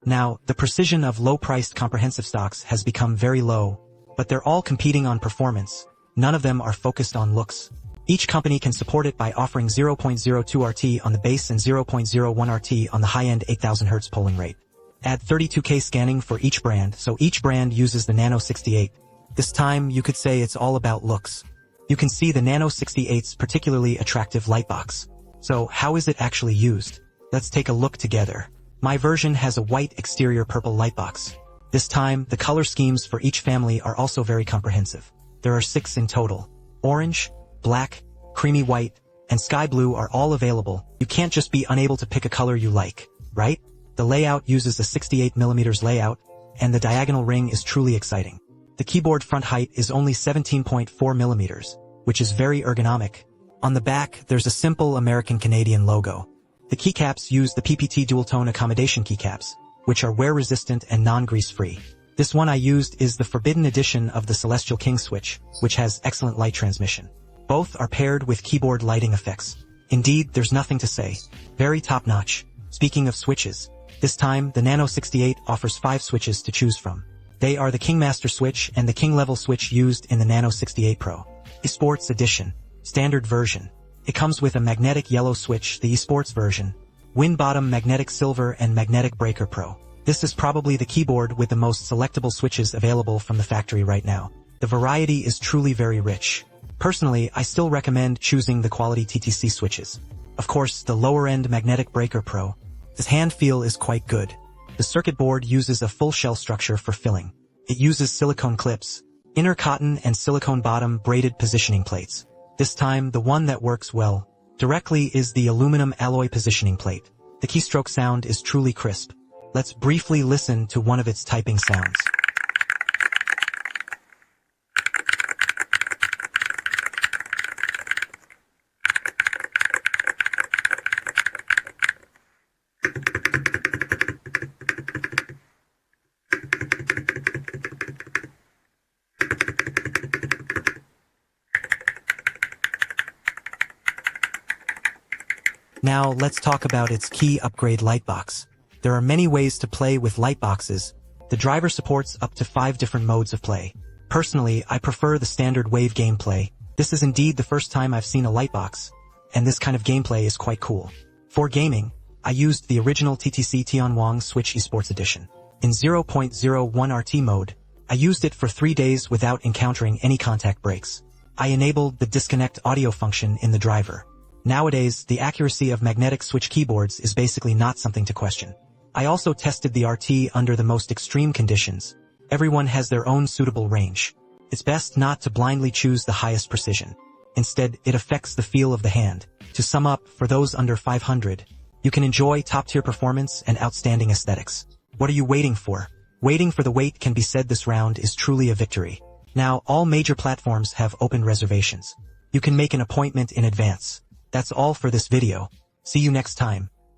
Now, the precision of low-priced comprehensive stocks has become very low, but they're all competing on performance. None of them are focused on looks. Each company can support it by offering 0.02 RT on the base and 0.01 RT on the high-end 8000 Hz polling rate. Add 32K scanning for each brand, so each brand uses the Nano 68. This time, you could say it's all about looks. You can see the Nano 68's particularly attractive lightbox. So, how is it actually used? Let's take a look together. My version has a white exterior purple lightbox. This time, the color schemes for each family are also very comprehensive. There are 6 in total. Orange, black, creamy white, and sky blue are all available. You can't just be unable to pick a color you like, right? The layout uses a 68mm layout, and the diagonal ring is truly exciting. The keyboard front height is only 17.4mm, which is very ergonomic. On the back, there's a simple American-Canadian logo. The keycaps use the PPT dual-tone accommodation keycaps, which are wear-resistant and non-grease-free. This one I used is the Forbidden Edition of the Celestial King switch, which has excellent light transmission. Both are paired with keyboard lighting effects. Indeed, there's nothing to say. Very top-notch. Speaking of switches, this time the Nano 68 offers 5 switches to choose from. They are the King Master switch and the King Level switch used in the Nano 68 Pro. Esports Edition. Standard version. It comes with a magnetic yellow switch, the esports version, Win Bottom Magnetic Silver and Magnetic Breaker Pro. This is probably the keyboard with the most selectable switches available from the factory right now. The variety is truly very rich. Personally, I still recommend choosing the quality TTC switches. Of course, the lower-end Magnetic Breaker Pro. This hand feel is quite good. The circuit board uses a full shell structure for filling. It uses silicone clips, inner cotton and silicone bottom braided positioning plates. This time, the one that works well directly is the aluminum alloy positioning plate. The keystroke sound is truly crisp. Let's briefly listen to one of its typing sounds. Now, let's talk about its key upgrade lightbox. There are many ways to play with lightboxes. The driver supports up to 5 different modes of play. Personally, I prefer the standard wave gameplay. This is indeed the first time I've seen a lightbox, and this kind of gameplay is quite cool. For gaming, I used the original TTC Tianwang Switch Esports Edition. In 0.01 RT mode, I used it for 3 days without encountering any contact breaks. I enabled the disconnect audio function in the driver. Nowadays, the accuracy of magnetic switch keyboards is basically not something to question. I also tested the RT under the most extreme conditions. Everyone has their own suitable range. It's best not to blindly choose the highest precision. Instead, it affects the feel of the hand. To sum up, for those under 500, you can enjoy top-tier performance and outstanding aesthetics. What are you waiting for? Waiting for the wait can be said this round is truly a victory. Now, all major platforms have open reservations. You can make an appointment in advance. That's all for this video. See you next time.